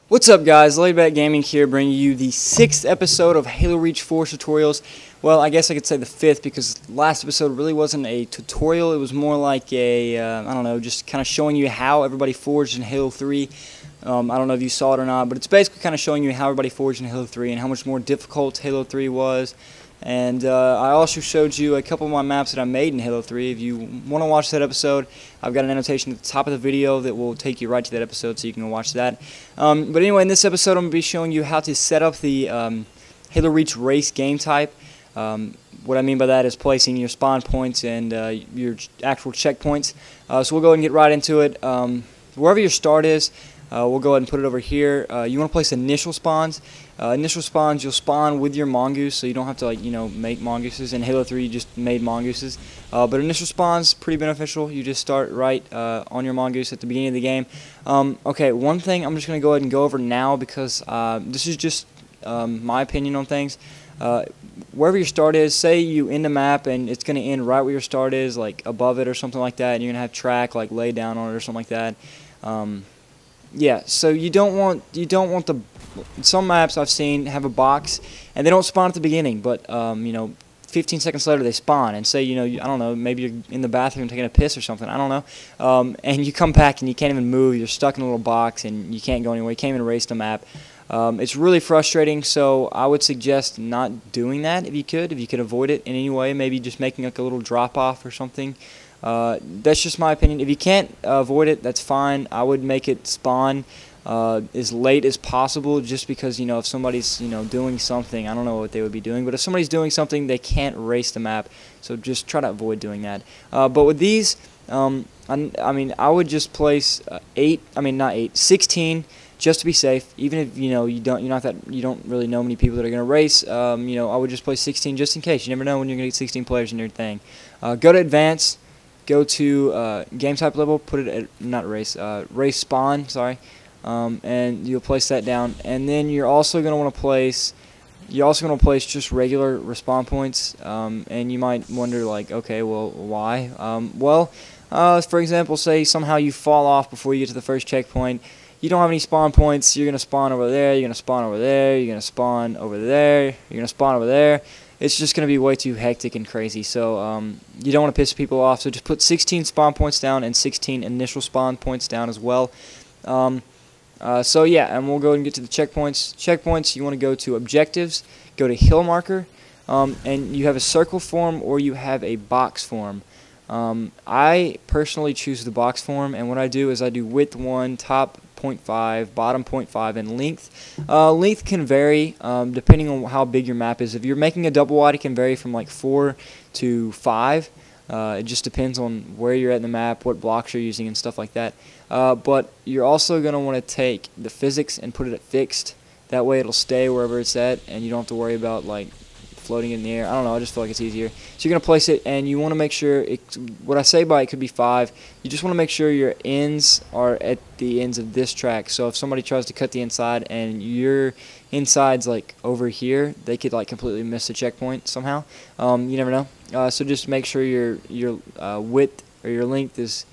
What's up, guys? LayedBackGaming here, bringing you the 6th episode of Halo Reach Force tutorials. Well, I guess I could say the 5th because last episode really wasn't a tutorial. It was more like a, I don't know, just kind of showing you how everybody forged in Halo 3. I don't know if you saw it or not, but it's basically kind of showing you how everybody forged in Halo 3 and how much more difficult Halo 3 was. And I also showed you a couple of my maps that I made in Halo 3. If you want to watch that episode, I've got an annotation at the top of the video that will take you right to that episode, so you can go watch that. But anyway, in this episode, I'm going to be showing you how to set up the Halo Reach Race Gametype. What I mean by that is placing your spawn points and your actual checkpoints. So we'll go ahead and get right into it. Wherever your start is, we'll go ahead and put it over here. You want to place initial spawns. Initial spawns, you'll spawn with your mongoose, so you don't have to, like, make mongooses. In Halo 3, you just made mongooses. But initial spawns, pretty beneficial. You just start right on your mongoose at the beginning of the game. Okay, one thing I'm just going to go ahead and go over now because this is just my opinion on things. Wherever your start is, say you end a map and it's going to end right where your start is, like above it or something like that, and you're going to have track like laid down on it or something like that. Yeah, so you don't want the, some maps I've seen have a box and they don't spawn at the beginning, but 15 seconds later they spawn, and say I don't know, maybe you're in the bathroom taking a piss or something, I don't know, and you come back and you can't even move, you're stuck in a little box and you can't go anywhere, you can't even erase the map. It's really frustrating, so I would suggest not doing that if you could avoid it in any way, maybe just making like a little drop off or something. That's just my opinion. If you can't avoid it, that's fine. I would make it spawn as late as possible, just because if somebody's doing something, I don't know what they would be doing, but if somebody's doing something, they can't erase the map, so just try to avoid doing that. But with these, I mean, I would just place 16, just to be safe. Even if you don't really know many people that are going to race, I would just place 16 just in case. You never know when you're going to get 16 players in your thing. Go to advanced. Go to game type level, put it at race spawn, sorry, and you'll place that down. And then you're also going to want to place just regular respawn points. And you might wonder, like, okay, well, why? For example, say somehow you fall off before you get to the first checkpoint. You don't have any spawn points. You're going to spawn over there. You're going to spawn over there. You're going to spawn over there. You're going to spawn over there. It's just going to be way too hectic and crazy, so you don't want to piss people off, so just put 16 spawn points down and 16 initial spawn points down as well. So yeah, and we'll go and get to the checkpoints. Checkpoints, you want to go to objectives, go to hill marker, and you have a circle form or you have a box form. I personally choose the box form, and what I do is I do width 1, top 0.5, bottom 0.5, and length. Length can vary depending on how big your map is. If you're making a double wide, it can vary from like 4 to 5. It just depends on where you're at in the map, what blocks you're using, and stuff like that. But you're also going to want to take the physics and put it at fixed. That way it'll stay wherever it's at, and you don't have to worry about like floating in the air. I don't know, I just feel like it's easier. So you're going to place it, and you want to make sure, what I say by it could be 5, you just want to make sure your ends are at the ends of this track. So if somebody tries to cut the inside and your inside's like over here, they could like completely miss the checkpoint somehow. You never know. So just make sure your width or your length is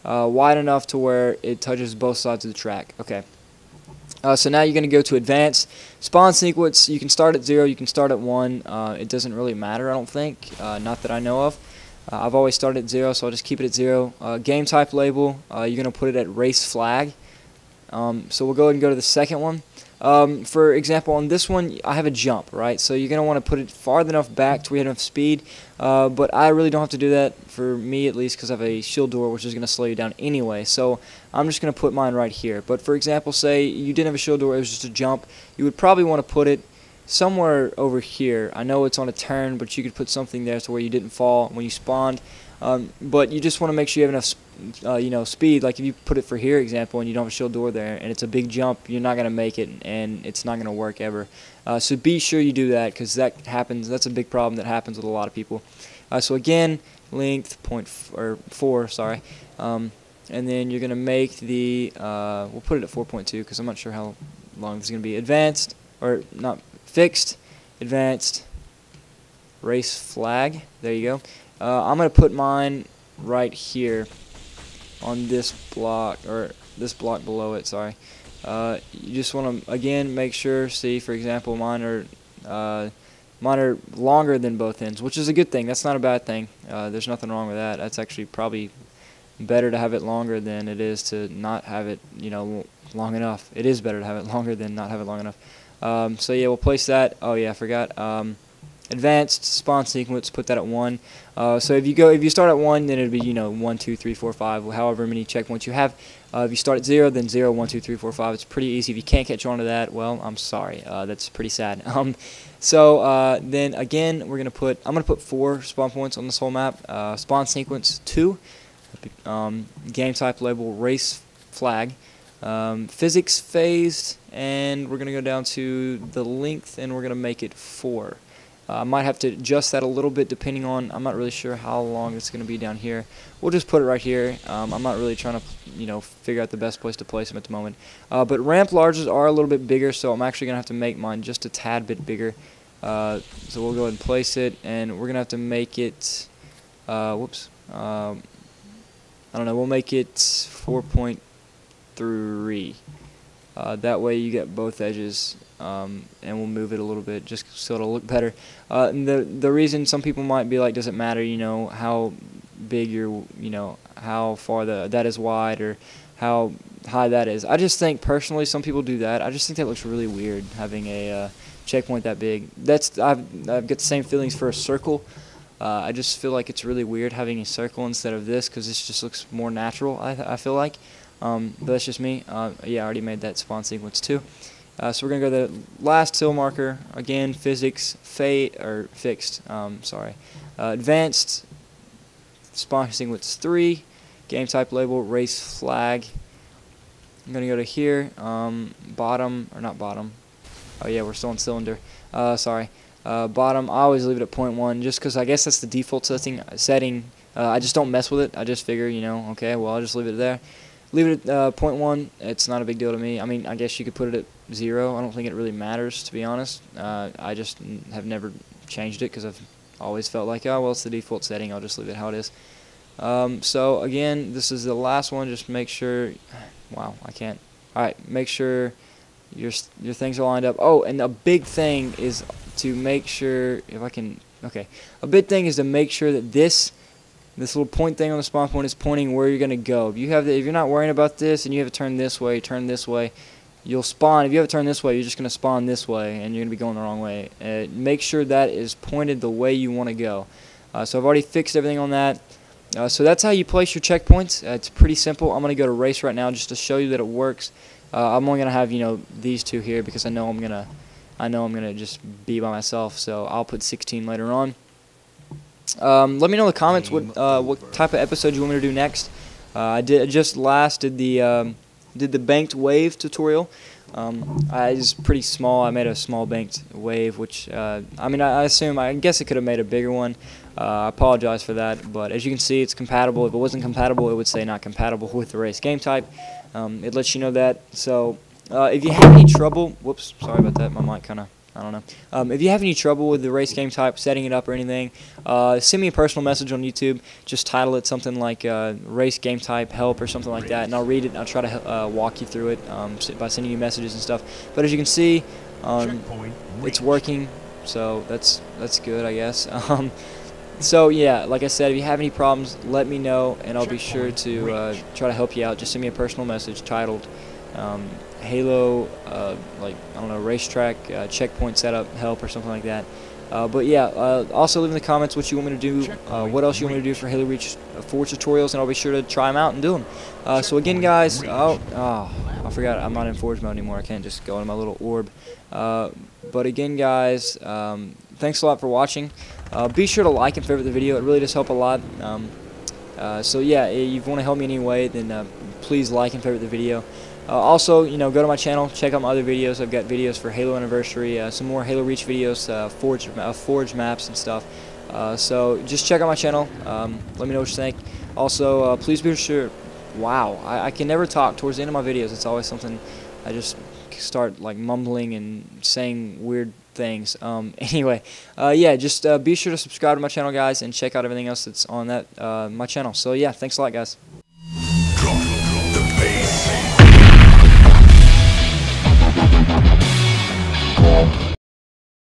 wide enough to where it touches both sides of the track. Okay. So now you're going to go to advanced. Spawn sequence, you can start at 0, you can start at 1. It doesn't really matter, I don't think. Not that I know of. I've always started at 0, so I'll just keep it at 0. Game type label, you're going to put it at race flag. So we'll go ahead and go to the second one. For example, on this one, I have a jump, right? So you're going to want to put it far enough back to where you have enough speed. But I really don't have to do that, for me at least, because I have a shield door, which is going to slow you down anyway. So I'm just going to put mine right here. But for example, say you didn't have a shield door, it was just a jump. You would probably want to put it somewhere over here. I know it's on a turn, but you could put something there to where you didn't fall when you spawned. But you just want to make sure you have enough speed. Like if you put it for here, example, and you don't have a shield door there, and it's a big jump, you're not going to make it, and it's not going to work ever. So be sure you do that, because that happens. That's a big problem that happens with a lot of people. So again, length 4, sorry, and then you're going to make the we'll put it at 4.2 because I'm not sure how long this is going to be. Advanced, or not fixed, advanced, race flag. There you go. I'm going to put mine right here on this block, or this block below it, sorry. You just want to, again, make sure, see, for example, mine are longer than both ends, which is a good thing. That's not a bad thing. There's nothing wrong with that. That's actually probably better to have it longer than it is to not have it, long enough. It is better to have it longer than not have it long enough. So yeah, we'll place that. Oh yeah, I forgot. Advanced spawn sequence, put that at 1. So if you start at 1, then it'd be 1, 2, 3, 4, 5, however many checkpoints you have. If you start at 0, then 0, 1, 2, 3, 4, 5. It's pretty easy. If you can't catch on to that, well, I'm sorry. That's pretty sad. So then again, I'm gonna put 4 spawn points on this whole map. Spawn sequence 2. Game type label race flag. Physics phased, and we're gonna go down to the length, and we're gonna make it 4. I might have to adjust that a little bit depending on, I'm not really sure how long it's going to be down here. We'll just put it right here. I'm not really trying to, figure out the best place to place them at the moment. But ramp larges are a little bit bigger, so I'm actually going to have to make mine just a tad bit bigger. So we'll go ahead and place it, and we're going to have to make it, whoops, I don't know, we'll make it 4.3. That way you get both edges, and we'll move it a little bit just so it'll look better. And the reason some people might be like, does it matter, how big your, how far that is wide or how high that is. I just think personally, some people do that. I just think that looks really weird having a checkpoint that big. I've got the same feelings for a circle. I just feel like it's really weird having a circle instead of this because this just looks more natural. I feel like. But that's just me. Yeah, I already made that spawn sequence too. So we're gonna go to the last hill marker again. Physics fixed. Sorry. Advanced spawn sequence 3. Game type label race flag. I'm gonna go to here. Bottom or not bottom. Oh yeah, we're still in cylinder. Sorry. Bottom. I always leave it at 0.1 just because I guess that's the default setting. I just don't mess with it. I just figure, okay, well I'll just leave it there. Leave it at 0.1. It's not a big deal to me. I mean, I guess you could put it at 0. I don't think it really matters, to be honest. I just have never changed it because I've always felt like, oh, well, it's the default setting. I'll just leave it how it is. So, again, this is the last one. Just make sure... Wow, I can't. All right, make sure your things are lined up. Oh, and a big thing is to make sure... If I can... Okay. A big thing is to make sure that this little point thing on the spawn point is pointing where you're going to go. If you're not worrying about this and you have it turned this way, you'll spawn. If you have it turned this way, you're just going to spawn this way and you're going to be going the wrong way. Make sure that is pointed the way you want to go. So I've already fixed everything on that. So that's how you place your checkpoints. It's pretty simple. I'm going to go to race right now just to show you that it works. I'm only going to have these two here because I know I'm gonna just be by myself. So I'll put 16 later on. Let me know in the comments what type of episode you want me to do next. I just did the banked wave tutorial. It's pretty small. I made a small banked wave, which I guess it could have made a bigger one. I apologize for that, but as you can see, it's compatible. If it wasn't compatible, it would say not compatible with the Race Gametype. It lets you know that. So if you have any trouble, whoops, sorry about that. My mic kind of. I don't know. If you have any trouble with the Race Gametype, setting it up or anything, send me a personal message on YouTube. Just title it something like Race Gametype Help or something like that, and I'll read it and I'll try to walk you through it by sending you messages and stuff. But as you can see, it's working, so that's good, I guess. So yeah, like I said, if you have any problems, let me know, and I'll be sure to try to help you out. Just send me a personal message titled Halo, like, I don't know, racetrack, checkpoint setup, help, or something like that. But yeah, also leave in the comments what you want me to do, what else you want me to do for Halo Reach 4 tutorials, and I'll be sure to try them out and do them. So again, guys, I forgot I'm not in Forge mode anymore. I can't just go into my little orb. But again, guys, thanks a lot for watching. Be sure to like and favorite the video. It really does help a lot. So yeah, if you want to help me anyway, then please like and favorite the video. Also, go to my channel, check out my other videos. I've got videos for Halo Anniversary, some more Halo Reach videos, Forge maps and stuff. So just check out my channel. Let me know what you think. Also, please be sure. Wow, I can never talk towards the end of my videos. It's always something I just start like mumbling and saying weird things. Anyway, yeah, just be sure to subscribe to my channel, guys, and check out everything else that's on that my channel. So yeah, thanks a lot, guys.